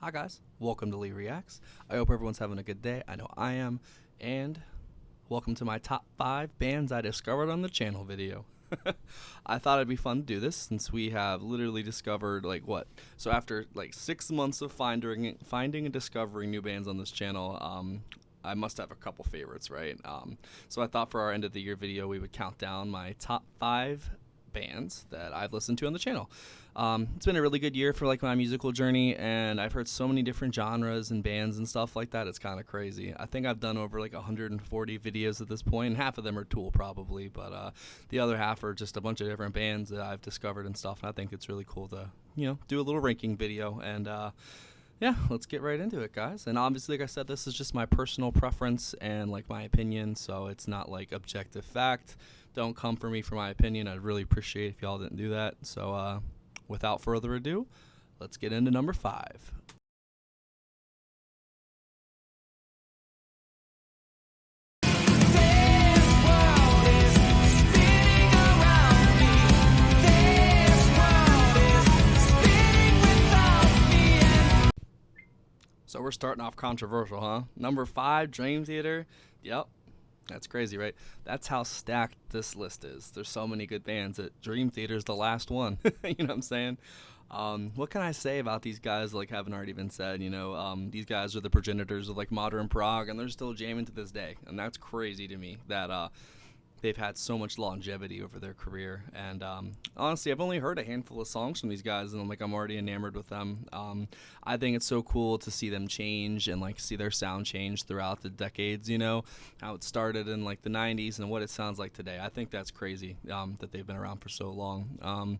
Hi guys, welcome to Lee Reacts. I hope everyone's having a good day. I know I am. And welcome to my top 5 bands I discovered on the channel video. I thought it'd be fun to do this since we have literally discovered so after 6 months of finding and discovering new bands on this channel, I must have a couple favorites, right? So I thought for our end of the year video we would count down my top 5 bands that I've listened to on the channel. It's been a really good year for my musical journey, and I've heard so many different genres and bands and stuff like that. It's kind of crazy. I think I've done over 140 videos at this point, and half of them are Tool probably, but the other half are just a bunch of different bands that I've discovered and stuff. And I think it's really cool to do a little ranking video, and yeah, let's get right into it, guys. And obviously, like I said, this is just my personal preference and my opinion, so it's not objective fact. Don't come for me for my opinion. I'd really appreciate if y'all didn't do that. So without further ado, let's get into number 5. So we're starting off controversial, huh? Number 5, Dream Theater. Yep. That's crazy, right? That's how stacked this list is. There's so many good bands that Dream Theater's the last one. You know what I'm saying? What can I say about these guys haven't already been said? These guys are the progenitors of modern prog, and they're still jamming to this day. And that's crazy to me that they've had so much longevity over their career. And honestly, I've only heard a handful of songs from these guys, and I'm already enamored with them. I think it's so cool to see them change and see their sound change throughout the decades, how it started in the 90s and what it sounds like today. I think that's crazy that they've been around for so long.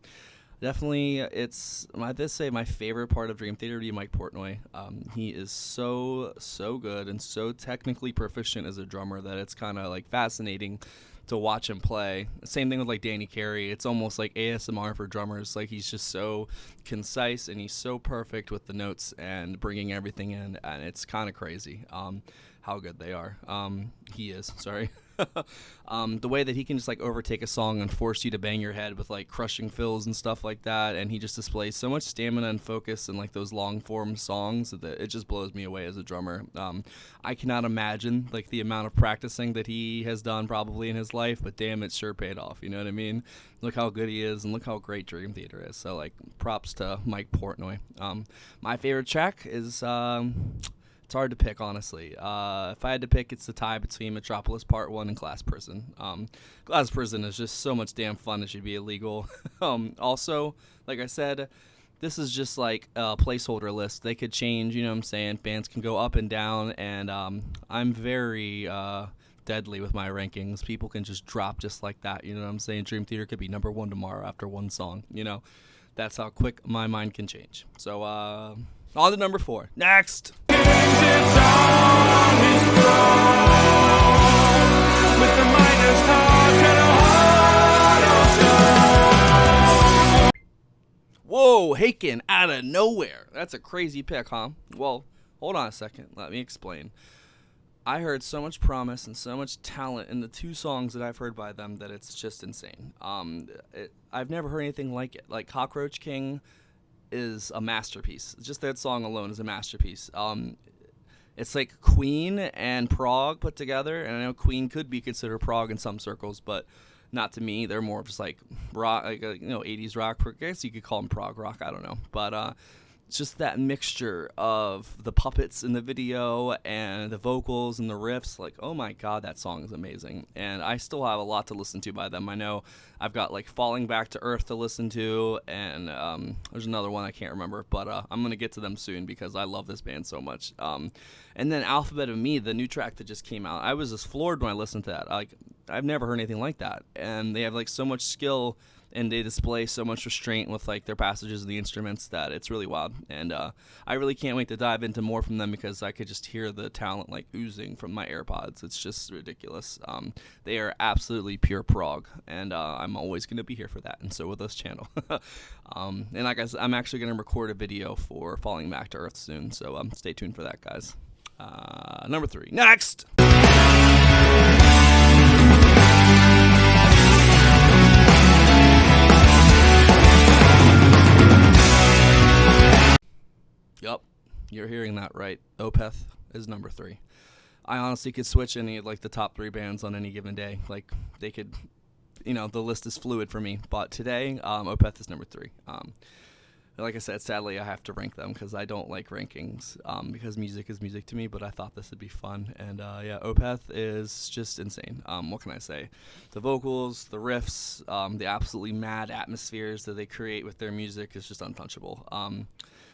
Definitely, I'd say my favorite part of Dream Theater would be Mike Portnoy. He is so good and so technically proficient as a drummer that it's kind of fascinating to watch him play. Same thing with Danny Carey. It's almost like ASMR for drummers. He's just so concise and he's so perfect with the notes and bringing everything in, and it's kind of crazy how good they are. He is, sorry. The way that he can just overtake a song and force you to bang your head with crushing fills and stuff like that, and he just displays so much stamina and focus in those long form songs that it just blows me away as a drummer. I cannot imagine the amount of practicing that he has done probably in his life, but damn, it sure paid off. You know what I mean? Look how good he is, and look how great Dream Theater is. So props to Mike Portnoy. My favorite track is it's hard to pick, honestly. If I had to pick, it's the tie between Metropolis Part 1 and Glass Prison. Glass Prison is just so much damn fun, it should be illegal. Also, like I said, this is just a placeholder list. They could change, you know what I'm saying? Bands can go up and down, and I'm very deadly with my rankings. People can just drop just like that, you know what I'm saying? Dream Theater could be number 1 tomorrow after one song, That's how quick my mind can change. So, on to number 4. Next! Whoa, Haken out of nowhere. That's a crazy pick, huh? Well, hold on a second. Let me explain. I heard so much promise and so much talent in the 2 songs that I've heard by them that it's just insane. I've never heard anything like it. Cockroach King is a masterpiece. Just that song alone is a masterpiece. It's Queen and prog put together, and I know Queen could be considered prog in some circles, but not to me. They're more of just rock, 80s rock. I guess you could call them prog rock. I don't know, but it's just that mixture of the puppets in the video and the vocals and the riffs. Oh my god, that song is amazing. And I still have a lot to listen to by them. I know I've got Falling Back to Earth to listen to, and there's another one I can't remember, but I'm gonna get to them soon because I love this band so much. And then Alphabet of Me, the new track that just came out, I was just floored when I listened to that. I've never heard anything like that, and they have so much skill, and they display so much restraint with their passages and the instruments that it's really wild. And I really can't wait to dive into more from them because I could just hear the talent oozing from my AirPods. It's just ridiculous. They are absolutely pure prog, and I'm always going to be here for that, and so will this channel. And I'm actually going to record a video for Falling Back to Earth soon, so stay tuned for that, guys. Number 3. Next! Yup. You're hearing that right. Opeth is number 3. I honestly could switch any of like the top 3 bands on any given day. Like they could, the list is fluid for me. But today, Opeth is number 3. Like I said, sadly, I have to rank them because I don't like rankings because music is music to me, but I thought this would be fun. And, Opeth is just insane. What can I say? The vocals, the riffs, the absolutely mad atmospheres that they create with their music is just untouchable.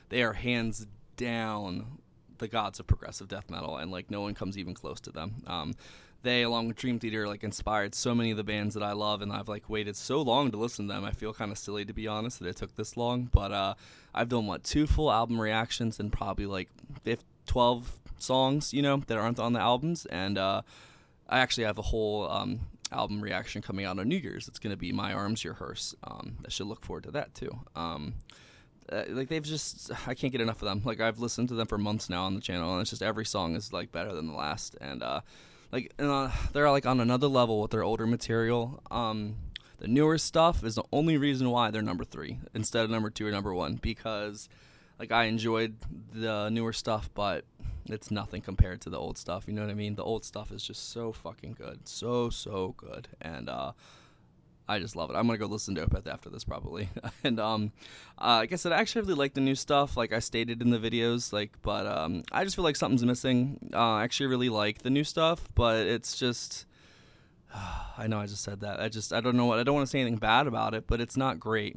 They are hands down the gods of progressive death metal, and, like, no one comes even close to them. They, along with Dream Theater, like, inspired so many of the bands that I love, and I've, like, waited so long to listen to them. I feel kind of silly, to be honest, that it took this long, but I've done, 2 full album reactions and probably, like, 12 songs, that aren't on the albums, and I actually have a whole album reaction coming out on New Year's. It's going to be My Arms, Your Hearse. I should look forward to that, too. They've just, I can't get enough of them. Like, I've listened to them for months now on the channel, and it's just every song is, like, better than the last, and, they're like on another level with their older material. The newer stuff is the only reason why they're number 3 instead of number 2 or number 1, because like I enjoyed the newer stuff, but it's nothing compared to the old stuff. You know what I mean? The old stuff is just so fucking good, so good, and I just love it. I'm gonna go listen to Opeth after this probably. And like I said, I actually really like the new stuff, like I stated in the videos, but I just feel like something's missing. I actually really like the new stuff, but it's just I know I just said that. I don't know what, I don't want to say anything bad about it, but it's not great.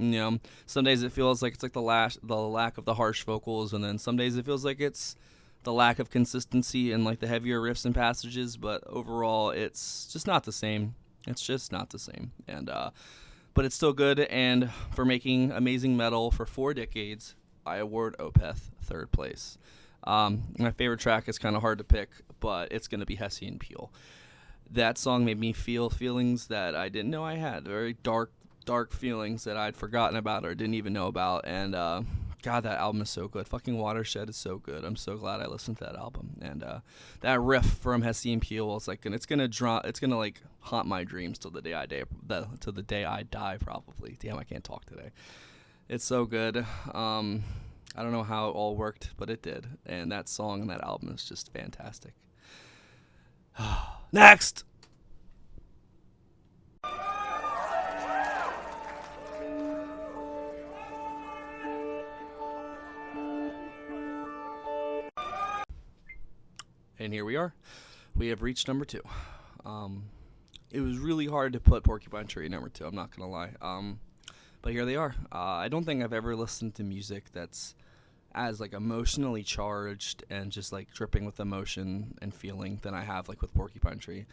Some days it feels like it's like the lack of the harsh vocals, and then some days it feels like it's the lack of consistency and like the heavier riffs and passages, but overall it's just not the same. It's just not the same, and but it's still good, and for making amazing metal for 4 decades, I award Opeth 3rd place. My favorite track is kind of hard to pick, but it's going to be Hessian Peel. That song made me feel feelings that I didn't know I had, very dark feelings that I'd forgotten about or didn't even know about, and God, that album is so good. Fucking Watershed is so good. I'm so glad I listened to that album. And that riff from Hessian Peel, it's gonna like haunt my dreams till the day I die. Probably. Damn, I can't talk today. It's so good. I don't know how it all worked, but it did. And that song and that album is just fantastic. Next. And here we are. We have reached number 2. It was really hard to put Porcupine Tree at number 2, I'm not going to lie. But here they are. I don't think I've ever listened to music that's as like emotionally charged and just like dripping with emotion and feeling than I have like with Porcupine Tree.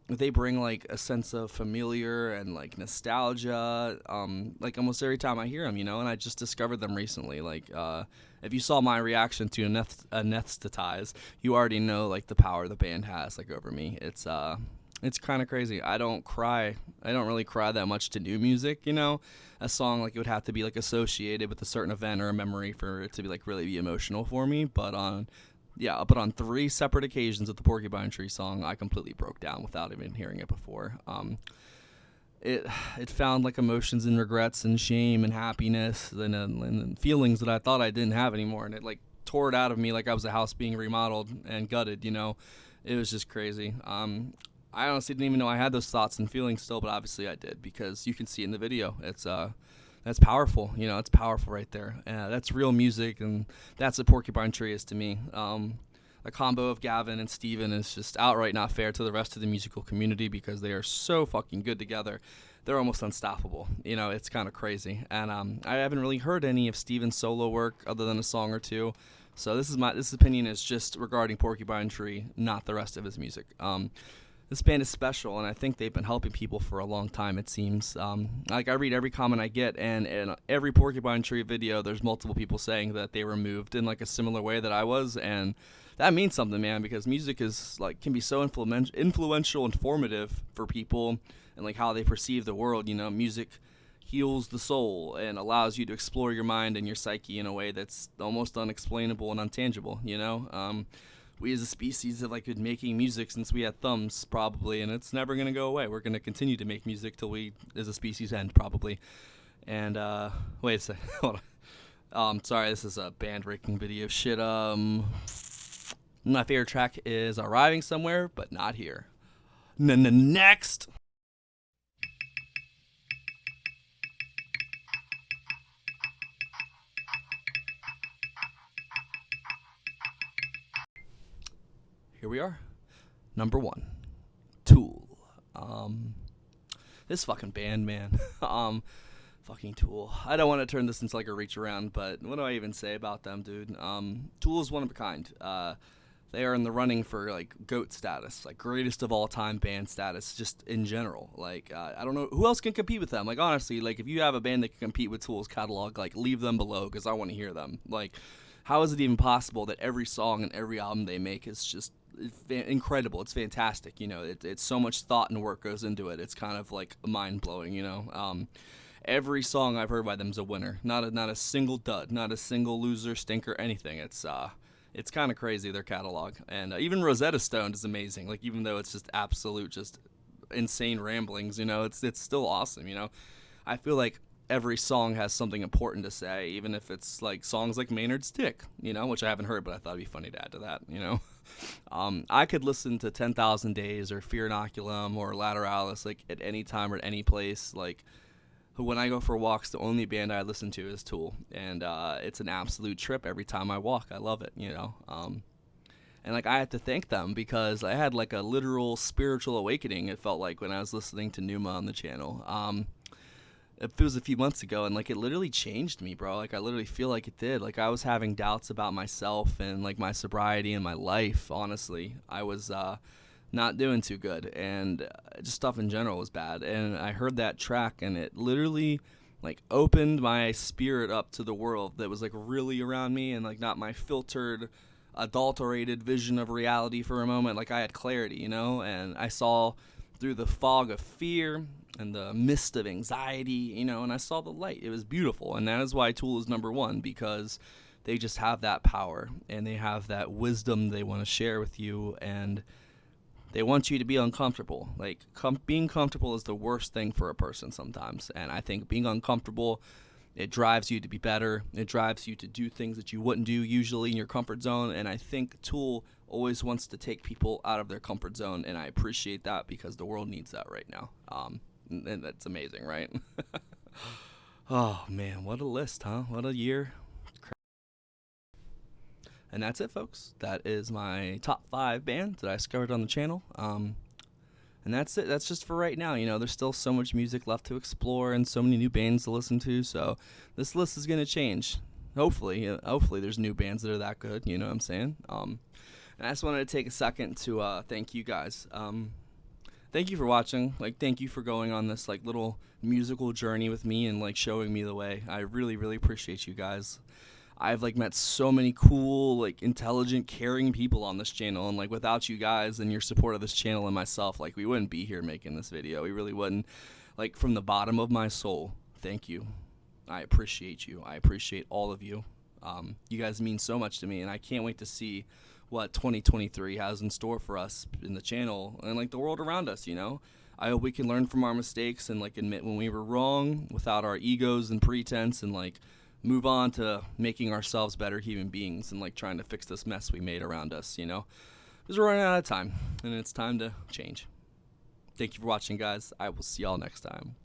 They bring like a sense of familiar and like nostalgia, like almost every time I hear them, and I just discovered them recently. Like, if you saw my reaction to Anesthetize, you already know like the power the band has like over me. It's kind of crazy. I don't really cry that much to new music, A song like it would have to be like associated with a certain event or a memory for it to be like really be emotional for me. But on 3 separate occasions with the Porcupine Tree song, I completely broke down without even hearing it before. It found like emotions and regrets and shame and happiness and feelings that I thought I didn't have anymore, and it like tore it out of me like I was a house being remodeled and gutted. It was just crazy. I honestly didn't even know I had those thoughts and feelings still, but obviously I did, because you can see in the video. That's powerful. It's powerful right there. That's real music, and that's what Porcupine Tree is to me. The combo of Gavin and Steven is just outright not fair to the rest of the musical community, because they are so fucking good together. They're almost unstoppable. It's kind of crazy. And I haven't really heard any of Steven's solo work other than a song or two. So this opinion is just regarding Porcupine Tree, not the rest of his music. This band is special, and I think they've been helping people for a long time, it seems. Like, I read every comment I get, and in every Porcupine Tree video, there's multiple people saying that they were moved in, like, a similar way that I was, and that means something, man, because music is, like, can be so influential and formative for people and, like, how they perceive the world. Music heals the soul and allows you to explore your mind and your psyche in a way that's almost unexplainable and untangible, We as a species have like been making music since we had thumbs, probably, and it's never going to go away. We're going to continue to make music till we, as a species, end, probably. And, wait a second, hold on. Sorry, this is a band ranking video shit. My favorite track is Arriving Somewhere, but Not Here. Next! Here we are. Number 1. Tool. This fucking band, man. Fucking Tool. I don't want to turn this into like a reach around, but what do I even say about them, dude? Tool is one of a kind. They are in the running for like GOAT status, like greatest of all time band status, just in general. Like I don't know who else can compete with them. Like honestly, like if you have a band that can compete with Tool's catalog, like leave them below because I want to hear them. Like how is it even possible that every song and every album they make is just incredible? It's fantastic. You know, it's so much thought and work goes into it. It's kind of like mind blowing. You know. Every song I've heard by them is a winner. Not a single dud, not a single loser, stinker, anything. It's kind of crazy, their catalog. And even Rosetta Stone is amazing. Like even though it's just absolute, just insane ramblings, you know, it's still awesome. You know, I feel like every song has something important to say, even if it's like songs like Maynard's Dick, you know, which I haven't heard, but I thought it'd be funny to add to that. You know, I could listen to 10,000 Days or Fear Inoculum or Lateralis like at any time or at any place, like. When I go for walks, the only band I listen to is Tool, and it's an absolute trip every time I walk. I love it, you know. And like I have to thank them because I had like a literal spiritual awakening. It felt like when I was listening to Numa on the channel. It was a few months ago, and like it literally changed me, bro. Like I literally feel like it did. Like I was having doubts about myself and like my sobriety and my life. Honestly, I was. Not doing too good, and just stuff in general was bad. And I heard that track, and it literally like opened my spirit up to the world that was like really around me, and like not my filtered, adulterated vision of reality for a moment. Like I had clarity, you know, and I saw through the fog of fear and the mist of anxiety, you know, and I saw the light. It was beautiful, and that is why Tool is number 1, because they just have that power and they have that wisdom they want to share with you, and they want you to be uncomfortable. Like, being comfortable is the worst thing for a person sometimes. And I think being uncomfortable, it drives you to be better. It drives you to do things that you wouldn't do usually in your comfort zone. And I think Tool always wants to take people out of their comfort zone. And I appreciate that because the world needs that right now. And that's amazing, right? Oh, man, what a list, huh? What a year. And that's it, folks. That is my top 5 bands that I discovered on the channel. And that's it. That's just for right now. You know, there's still so much music left to explore and so many new bands to listen to. So this list is going to change. Hopefully there's new bands that are that good. You know what I'm saying? And I just wanted to take a second to thank you guys. Thank you for watching. Like, thank you for going on this like little musical journey with me and like showing me the way. I really, really appreciate you guys. I've like met so many cool, like intelligent, caring people on this channel, and like without you guys and your support of this channel and myself, like we wouldn't be here making this video. We really wouldn't. Like from the bottom of my soul, thank you. I appreciate you. I appreciate all of you. You guys mean so much to me, and I can't wait to see what 2023 has in store for us in the channel and like the world around us, you know. I hope we can learn from our mistakes and like admit when we were wrong without our egos and pretense, and like move on to making ourselves better human beings and like trying to fix this mess we made around us, you know, because we're running out of time and it's time to change. Thank you for watching, guys. I will see y'all next time.